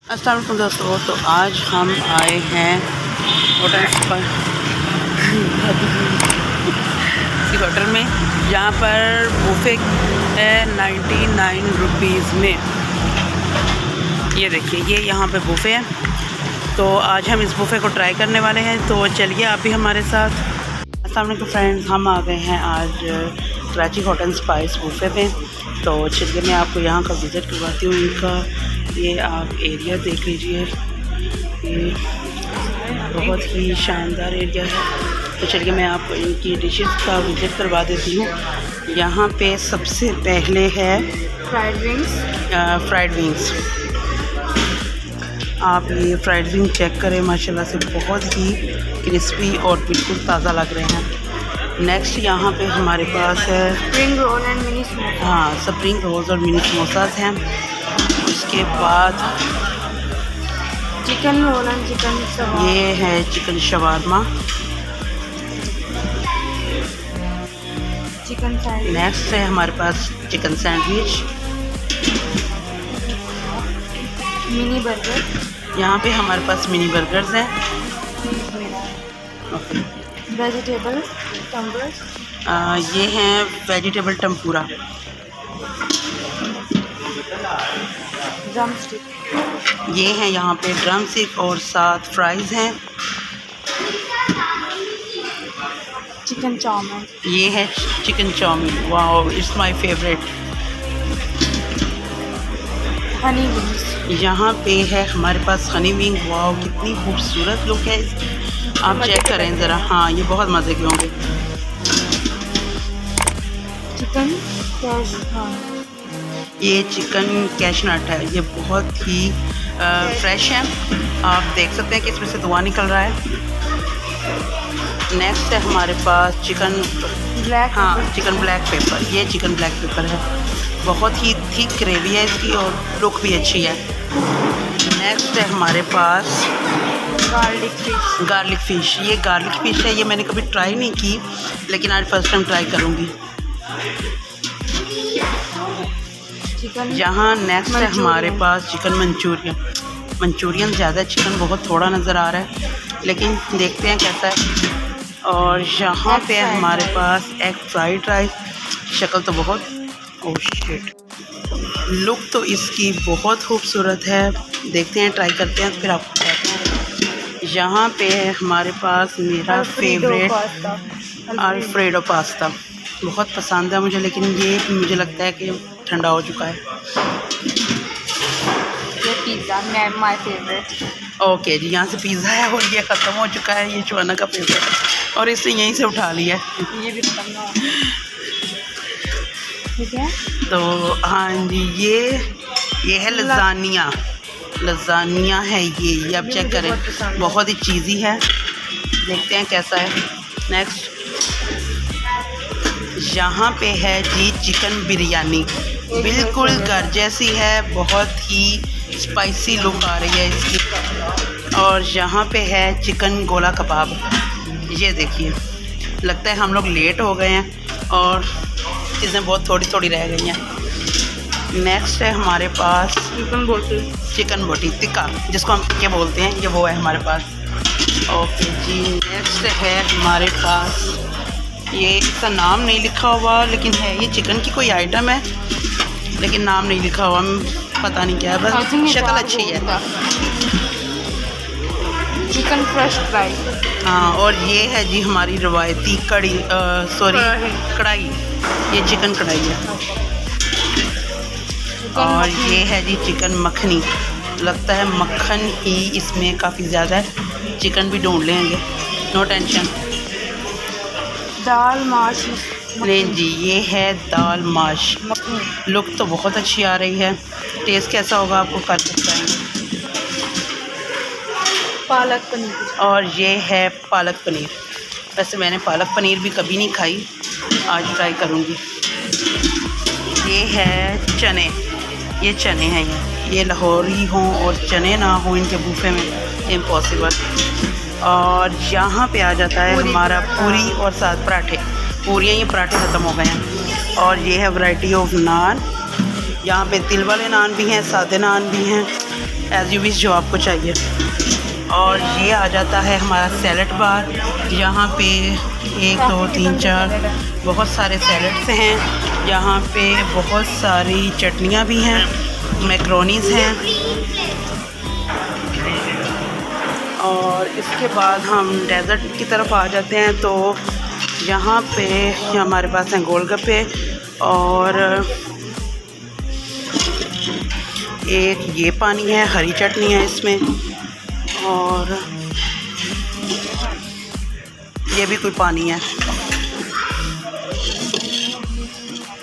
अस्सलाम वालेकुम दोस्तों। तो आज हम आए हैं होटल पर होटल में, जहाँ पर बुफे है 99 रुपीज़ में। ये देखिए, ये यहाँ पे बुफे है। तो आज हम इस बुफे को ट्राई करने वाले हैं, तो चलिए आप भी हमारे साथ। अस्सलाम वालेकुम फ्रेंड्स, हम आ गए हैं आज Karachi hot and spice buffet पे। तो चलिए मैं आपको यहाँ का विज़िट करवाती हूँ। इनका ये आप एरिया देख लीजिए, ये बहुत ही शानदार एरिया है। तो चलिए मैं आपको इनकी डिशेस का विज़िट करवा देती हूँ। यहाँ पे सबसे पहले है फ्राइड विंग्स। आप ये फ्राइड विंग चेक करें, माशाल्लाह से बहुत ही क्रिस्पी और बिल्कुल ताज़ा लग रहे हैं। नेक्स्ट यहाँ पे हमारे पास है spring roll and mini samosa. हाँ, स्प्रिंग रोल्स और मिनी समोसास हैं। उसके बाद chicken roll and chicken shawarma. ये है chicken shawarma. Chicken sandwich. Next है हमारे पास चिकन सैंडविच। Mini burger. यहाँ पे हमारे पास मिनी बर्गर्स हैं। वेजिटेबल टम्बर्स। ये हैं वेजिटेबल टम्पूरा। Drum stick. ये हैं यहाँ पे ड्रम स्टिक और साथ फ्राइज़ हैं। Chicken chow mein. ये है chicken chow mein. Wow, it's my favourite. Honey wings. यहाँ पे है हमारे पास हनी विंग। वाओ, कितनी खूबसूरत लुक है इसकी, आप चेक करें ज़रा। हाँ, ये बहुत मज़े के होंगे। Chicken cash. ये चिकन कैशनट है, ये बहुत ही फ्रेश है। आप देख सकते हैं कि इसमें से धुआं निकल रहा है। नेक्स्ट है हमारे पास चिकन ब्लैक। हाँ, चिकन ब्लैक पेपर। ये चिकन ब्लैक पेपर है, बहुत ही थिक ग्रेवी है इसकी और लुक भी अच्छी है। नेक्स्ट है हमारे पास गार्लिक फ़िश। ये गार्लिक फ़िश है, ये मैंने कभी ट्राई नहीं की, लेकिन आज फर्स्ट टाइम ट्राई करूँगी। चिकन। यहाँ नेक्स्ट है हमारे पास चिकन मंचूरियन। ज़्यादा चिकन बहुत थोड़ा नज़र आ रहा है, लेकिन देखते हैं कैसा है। और यहाँ पे हमारे पास एग फ्राइड राइस। शक्ल तो बहुत शिट, लुक तो इसकी बहुत खूबसूरत है। देखते हैं, ट्राई करते हैं, फिर आपको बताते हैं। यहाँ पे है हमारे पास मेरा फेवरेट अल्फ्रेडो पास्ता। बहुत पसंद है मुझे, लेकिन ये मुझे लगता है कि ठंडा हो चुका है। ये पिज़्ज़ा माय फेवरेट। ओके जी, यहाँ से पिज़्ज़ा है और ये ख़त्म हो चुका है। ये चुआना का फेवरेट है और इसे यहीं से उठा लिया है। ये भी खत्म ना हो। ठीक है। तो हाँ जी, ये है लज़ानिया है। ये आप चेक करें, बहुत ही चीज़ी है। देखते हैं कैसा है। नेक्स्ट यहाँ पे है जी चिकन बिरयानी। बिल्कुल घर जैसी है, बहुत ही स्पाइसी लुक आ रही है इसकी। और यहाँ पे है चिकन गोला कबाब। ये देखिए, लगता है हम लोग लेट हो गए हैं और चीज़ें बहुत थोड़ी थोड़ी रह गई हैं। नेक्स्ट है हमारे पास चिकन बोटी टिक्का, जिसको हम टिक्के बोलते हैं, ये वो है हमारे पास। ओके जी, नेक्स्ट है हमारे पास, ये इसका नाम नहीं लिखा हुआ, लेकिन है ये चिकन की कोई आइटम है, लेकिन नाम नहीं लिखा हुआ, पता नहीं क्या है, बस शक्ल अच्छी है। Chicken fresh fry. हाँ, और ये है जी हमारी रवायती कढ़ाई। ये चिकन कढ़ाई है। और ये है जी चिकन मखनी। लगता है मक्खन ही इसमें काफ़ी ज़्यादा है। चिकन भी ढूंढ लेंगे, नो टेंशन। दाल माश। नहीं जी, ये है दाल माश। लुक तो बहुत अच्छी आ रही है। टेस्ट कैसा होगा आपको कर बताएंगे। पालक पनीर। और ये है पालक पनीर। वैसे मैंने पालक पनीर भी कभी नहीं खाई, आज ट्राई करूँगी। ये है चने। ये चने हैं, ये लाहौरी हों और चने ना हों इनके बूफे में, इम्पॉसिबल। और यहाँ पे आ जाता है हमारा पूरी और साथ पराठे। पूरियाँ, ये पराठे ख़त्म हो गए हैं। और ये है वैरायटी ऑफ नान। यहाँ पे तिल वाले नान भी हैं, सादे नान भी हैं। एज यू विश जो आपको चाहिए। और ये आ जाता है हमारा सैलड बार। यहाँ पे 1 2 3 4 बहुत सारे सैलड्स हैं। यहाँ पे बहुत सारी चटनियाँ भी हैं, मैक्रोनीज़ हैं। और इसके बाद हम डेज़र्ट की तरफ आ जाते हैं। तो यहाँ पे हमारे पास हैं गोलगप्पे और एक ये पानी है, हरी चटनी है इसमें, और ये भी कोई पानी है,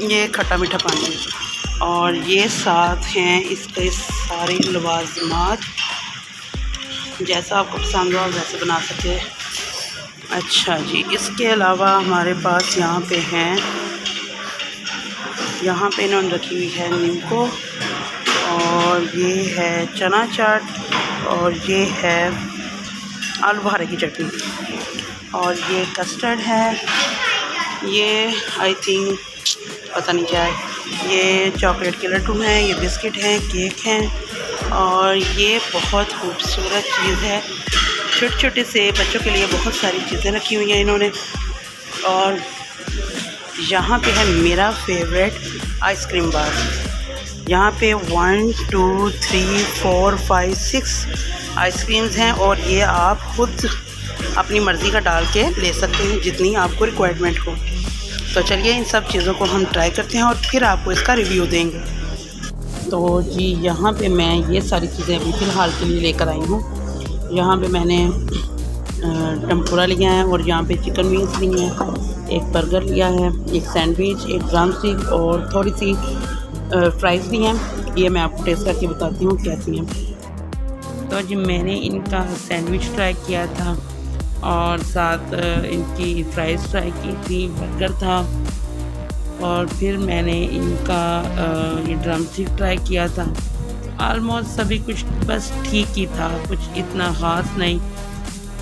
ये खट्टा मीठा पानी है। और ये साथ हैं इसके सारे लवाजमात, जैसा आपको पसंद हो वैसे बना सके। अच्छा जी, इसके अलावा हमारे पास यहाँ पे हैं, यहाँ पे इन्होंने रखी हुई है नींबू, और ये है चना चाट, और ये है आलू बुखारे की चटनी, और ये कस्टर्ड है, ये आई थिंक पता नहीं क्या है, ये चॉकलेट के लड्डू हैं, ये बिस्किट हैं, केक हैं, और ये बहुत खूबसूरत चीज़ है। छोटे छोटे से बच्चों के लिए बहुत सारी चीज़ें रखी हुई हैं इन्होंने। और यहाँ पे है मेरा फेवरेट आइसक्रीम बार। यहाँ पे 1 2 3 4 5 6 आइसक्रीम्स हैं, और ये आप खुद अपनी मर्ज़ी का डाल के ले सकते हैं जितनी आपको रिक्वायरमेंट हो। तो चलिए इन सब चीज़ों को हम ट्राई करते हैं और फिर आपको इसका रिव्यू देंगे। तो जी यहाँ पे मैं ये सारी चीज़ें अभी फ़िलहाल के लिए लेकर आई हूँ। यहाँ पे मैंने टम्पुरा लिया है, और यहाँ पे चिकन विंग्स ली हैं, एक बर्गर लिया है, एक सैंडविच, एक ड्रम स्टिक और थोड़ी सी फ्राइज़ ली हैं। ये मैं आपको टेस्ट करके बताती हूँ कैसी हैं। तो जी मैंने इनका सैंडविच ट्राई किया था, और साथ इनकी फ्राइज़ ट्राई की थी, बर्गर था, और फिर मैंने इनका ये ड्रम स्टिक ट्राई किया था। ऑलमोस्ट सभी कुछ बस ठीक ही था, कुछ इतना ख़ास नहीं,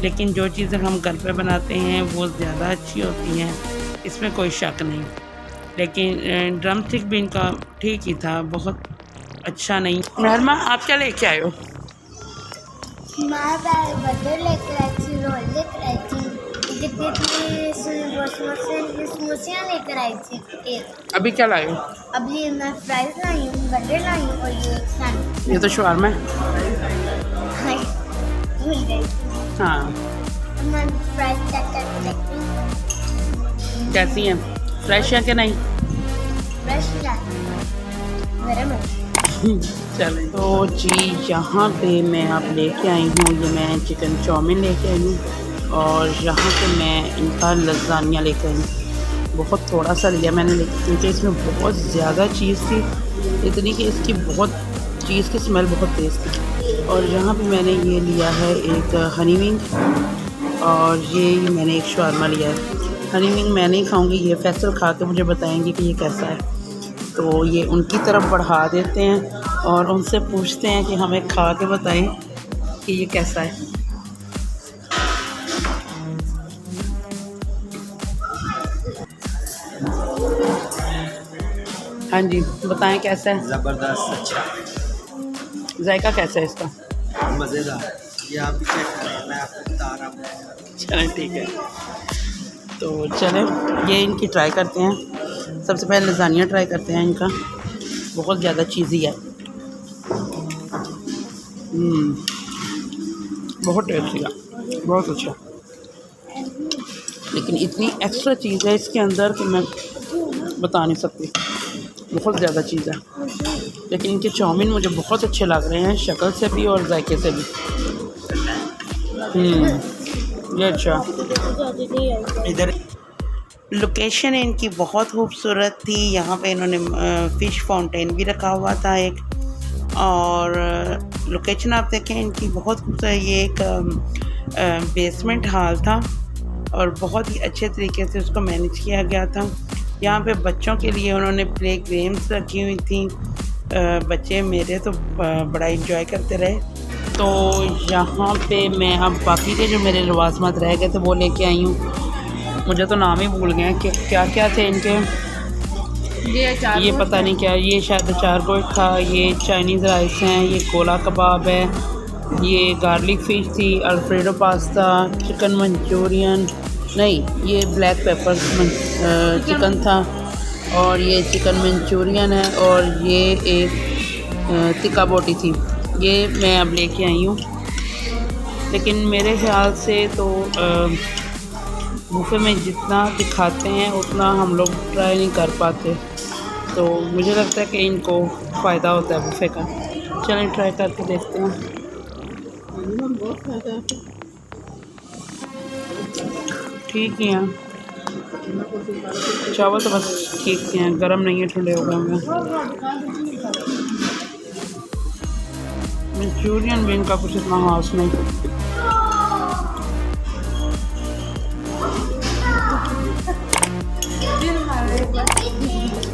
लेकिन जो चीज़ें हम घर पे बनाते हैं वो ज़्यादा अच्छी होती हैं, इसमें कोई शक नहीं। लेकिन ड्रम स्टिक भी इनका ठीक ही था, बहुत अच्छा नहीं। महरमा आप क्या लेके आए हो? बर्गर लेकर आई थी, रोल लेकर आई थी, समोसियाँ लेकर आई थी एक। अभी क्या लाए हो? अभी मैं फ्राइज लाई हूँ, बर्गर लाई हूँ, और ये सैंडविच। ये तो शवारमा है। हाँ, भूल गई। हाँ, मैं फ्राइज चेक करके देखती हूँ कैसी हैं, फ्रेश है कि नहीं? फ्रेश गरम है। चलें। तो जी यहाँ पे मैं आप लेके आई हूँ, ये मैं चिकन चाउमीन लेके आई हूँ, और यहाँ पे मैं इनका लज़ानिया लेके आई हूँ। बहुत थोड़ा सा लिया मैंने, लेकिन क्योंकि इसमें बहुत ज़्यादा चीज़ थी, इतनी कि इसकी बहुत चीज़ की स्मेल बहुत तेज़ थी। और यहाँ पे मैंने ये लिया है एक हनी विंग, और ये मैंने एक शवारमा लिया है। हनी विंग मैं नहीं खाऊँगी, ये फैसल खा के मुझे बताएंगे कि ये कैसा है। तो ये उनकी तरफ बढ़ा देते हैं और उनसे पूछते हैं कि हमें खा के बताएं कि ये कैसा है। हाँ जी बताएं कैसा है? ज़बरदस्त, अच्छा। जायका कैसा है इसका? मज़ेदार। ये आप भी चेक करें, मैं आपको बता रहा हूँ। चलें ठीक है, तो चलें ये इनकी ट्राई करते हैं। सबसे पहले लज़ानिया ट्राई करते हैं इनका, बहुत ज़्यादा चीज़ी है। बहुत टेस्टी है, बहुत अच्छा, लेकिन इतनी एक्स्ट्रा चीज़ है इसके अंदर कि मैं बता नहीं सकती, बहुत ज़्यादा चीज़ है। लेकिन इनके चाउमीन मुझे बहुत अच्छे लग रहे हैं, शक्ल से भी और जायके से भी। ये अच्छा। इधर लोकेशन इनकी बहुत खूबसूरत थी। यहाँ पे इन्होंने फ़िश फाउंटेन भी रखा हुआ था एक, और लोकेशन आप देखें इनकी बहुत खूबसूरत। ये एक बेसमेंट हॉल था और बहुत ही अच्छे तरीके से उसको मैनेज किया गया था। यहाँ पे बच्चों के लिए उन्होंने प्ले गेम्स रखी हुई थी, बच्चे मेरे तो बड़ा एंजॉय करते रहे। तो यहाँ पे मैं अब बाकी के जो मेरे लवाजमात रह गए थे वो लेके आई हूँ। मुझे तो नाम ही भूल गए कि क्या क्या थे इनके। ये अचार ये गोश्त पता है। नहीं क्या, ये शायद अचार गोश्त था, ये चाइनीज़ राइस हैं, ये गोला कबाब है, ये गार्लिक फ़िश थी, अल्फ्रेडो पास्ता, चिकन मंचूरियन नहीं, ये ब्लैक पेपर चिकन था, और ये चिकन मंचूरियन है, और ये एक टिक्का बोटी थी। ये मैं अब लेके आई हूँ, लेकिन मेरे ख्याल से तो बुफ़े में जितना दिखाते हैं उतना हम लोग ट्राई नहीं कर पाते, तो मुझे लगता है कि इनको फ़ायदा होता है बुफ़े का। चलें ट्राई करके देखते हैं। ठीक ही हैं, चावल तो बस ठीक ही हैं, गर्म नहीं है, ठंडे हो गए होंगे। मंचूरियन भी इनका कुछ इतना खास नहीं।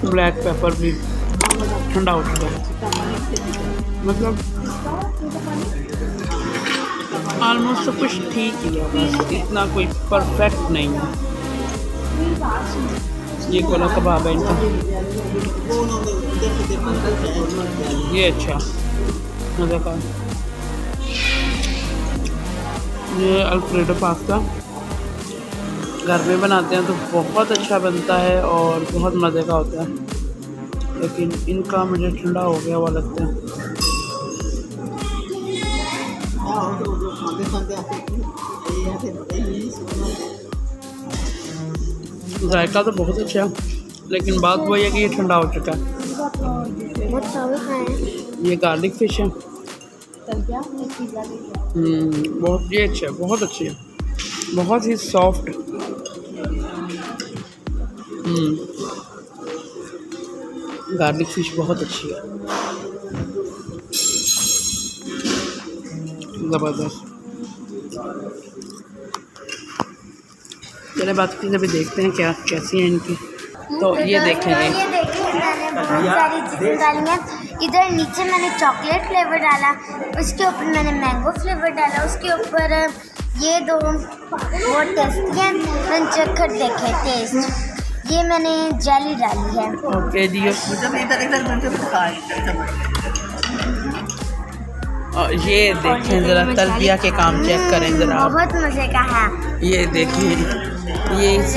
ब्लैक पेपर भी ठंडा हो चुका है, मतलब ऑलमोस्ट सब कुछ ठीक ही है, बस इतना कोई परफेक्ट नहीं है। ये गोला कबाब है इनका, ये अच्छा मज़े का। ये अल्फ्रेडो पास्ता घर में बनाते हैं तो बहुत अच्छा बनता है और बहुत मज़े का होता है, लेकिन इनका मुझे ठंडा हो गया हुआ लगता है। जायका तो बहुत अच्छा है, लेकिन बात वही है कि ये ठंडा हो चुका है। ये गार्लिक फ़िश है, बहुत ये अच्छा है, बहुत अच्छी है, बहुत ही सॉफ्ट। गार्लिक फ़िश बहुत अच्छी है, ज़बरदस्त। चले बात की भी देखते हैं क्या कैसी है इनकी। तो ये देखें, ये देखिए मैंने बहुत सारी चीज़ें डाली हैं। इधर नीचे मैंने चॉकलेट फ्लेवर डाला, उसके ऊपर मैंने मैंगो फ्लेवर डाला, उसके ऊपर ये दो बहुत टेस्टी हैं, मैंने चखकर देखे टेस्ट। ये मैंने जेली डाली है। ओके जी। और ये देखें ज़रा, तलबिया के काम चेक करें ज़रा। बहुत मज़े का है। ये देखिए, ये इस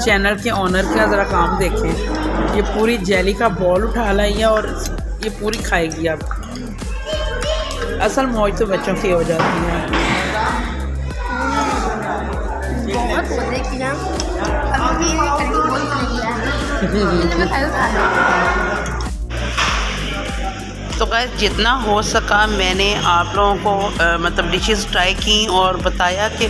चैनल के ऑनर का ज़रा काम देखें, ये पूरी जेली का बॉल उठा लाई है और ये पूरी खाएगी अब। असल मौज तो बच्चों की हो जाती है। बहुत मज़े की ना, अभी तो गाइस जितना हो सका मैंने आप लोगों को मतलब डिशेस ट्राई की और बताया कि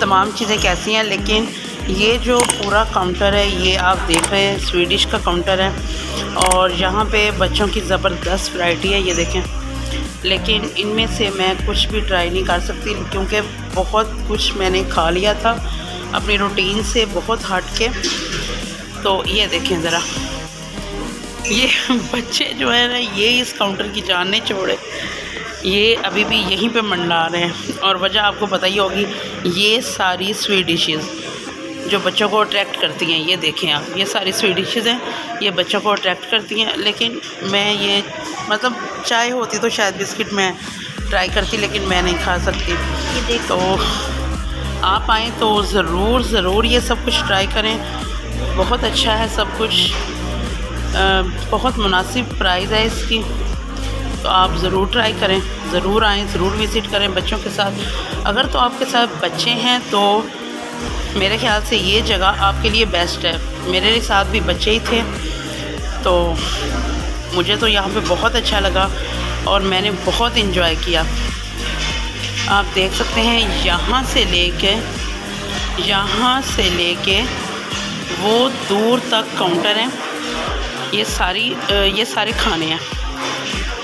तमाम चीज़ें कैसी हैं, लेकिन ये जो पूरा काउंटर है ये आप देख रहे हैं स्वीडिश का काउंटर है, और यहाँ पे बच्चों की ज़बरदस्त वैरायटी है, ये देखें। लेकिन इनमें से मैं कुछ भी ट्राई नहीं कर सकती क्योंकि बहुत कुछ मैंने खा लिया था अपनी रूटीन से बहुत हट के। तो ये देखें ज़रा, ये बच्चे जो है ना, ये इस काउंटर की जान नहीं छोड़े, ये अभी भी यहीं पे मंडला रहे हैं। और वजह आपको पता ही होगी, ये सारी स्वीट डिशेज़ जो बच्चों को अट्रैक्ट करती हैं, ये देखें आप, ये सारी स्वीट डिशेज़ हैं, ये बच्चों को अट्रैक्ट करती हैं। लेकिन मैं ये मतलब चाय होती तो शायद बिस्किट मैं ट्राई करती, लेकिन मैं नहीं खा सकती। तो आप आएँ तो ज़रूर ये सब कुछ ट्राई करें, बहुत अच्छा है सब कुछ, बहुत मुनासिब प्राइस है इसकी, तो आप ज़रूर ट्राई करें, ज़रूर आएँ, ज़रूर विज़िट करें बच्चों के साथ। अगर तो आपके साथ बच्चे हैं तो मेरे ख़्याल से ये जगह आपके लिए बेस्ट है। मेरे साथ भी बच्चे ही थे, तो मुझे तो यहाँ पे बहुत अच्छा लगा और मैंने बहुत इन्जॉय किया। आप देख सकते हैं यहाँ से लेके वो दूर तक काउंटर हैं, ये सारे खाने हैं।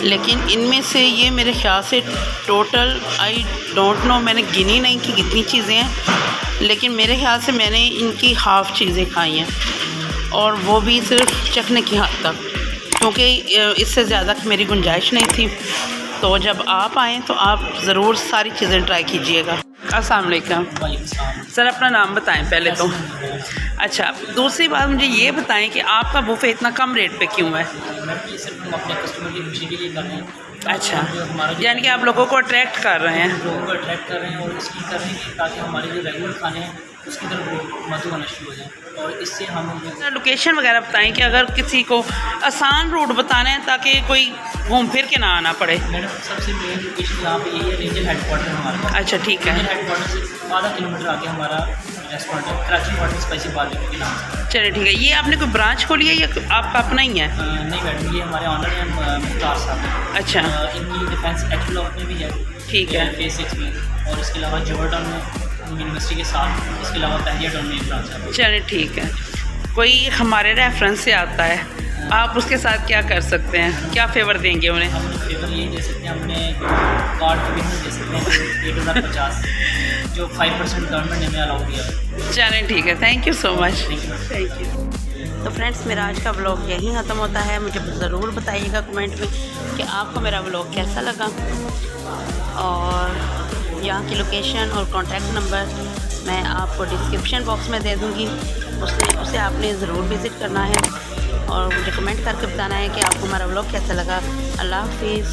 लेकिन इनमें से ये मेरे ख्याल से टोटल आई डोंट नो, मैंने गिनी नहीं कि कितनी चीज़ें हैं, लेकिन मेरे ख्याल से मैंने इनकी हाफ़ चीज़ें खाई हैं, और वो भी सिर्फ चखने की हद तक, क्योंकि इससे ज़्यादा मेरी गुंजाइश नहीं थी। तो जब आप आएँ तो आप ज़रूर सारी चीज़ें ट्राई कीजिएगा। अस्सलाम वालेकुम सर, अपना नाम बताएं पहले तो। अच्छा, दूसरी बात मुझे ये बताएं कि आपका बुफे इतना कम रेट पे क्यों है? ये सिर्फ हम अपने कस्टमर की खुशी के लिए कर रहे हैं। अच्छा, जो हमारा यानी कि आप लोगों को अट्रैक्ट कर रहे हैं। लोगों को अट्रैक्ट कर रहे हैं और इसकी कर रहे हैं ताकि हमारे जो रेगुलर खाने हैं उसकी तरफ मधु आना शुरू हो जाए, और इससे हम लोकेशन वगैरह बताएं कि अगर किसी को आसान रूट बताना है ताकि कोई घूम फिर के ना आना पड़े। मैडम सबसे मेन लोकेशन यहाँ पे यही है, रीजनल हेडक्वार्टर हमारा। अच्छा, ठीक है। रीजनल हेडक्वार्टर से आधा किलोमीटर आगे हमारा रेस्टोरेंट है, Karachi hot and spicy barbecue के नाम से। चलिए ठीक है। ये आपने कोई ब्रांच खोली है या आपका अपना ही है? नहीं मैडम, ये हमारे ऑनर हैं मुख्तार साहब। अच्छा, इनकी डिफेंस एक्चुअल में भी है, ठीक है। फेस 6 में, और इसके अलावा जोर्डन में यूनिवर्सिटी के साथ, इसके अलावा पहलिया टाउन में एक ब्रांच है। चलिए ठीक है। कोई हमारे रेफरेंस से आता है, आप उसके साथ क्या कर सकते हैं, क्या फेवर देंगे उन्हें? हम फेवर ये दे सकते हैं, हमने कार्ड भी दे सकते हैं 8,050 जो 5% गवर्नमेंट ने हमें अलाउ किया है। चलें ठीक है, thank you so much. Thank you. तो फ्रेंड्स, मेरा आज का व्लॉग यहीं ख़त्म होता है। मुझे ज़रूर बताइएगा कमेंट में कि आपको मेरा व्लॉग कैसा लगा, और यहाँ की लोकेशन और कॉन्टैक्ट नंबर मैं आपको डिस्क्रिप्शन बॉक्स में दे दूँगी। उसे आपने ज़रूर विज़िट करना है और मुझे कमेंट करके बताना है कि आपको हमारा व्लॉग कैसा लगा। अल्लाह हाफिज़।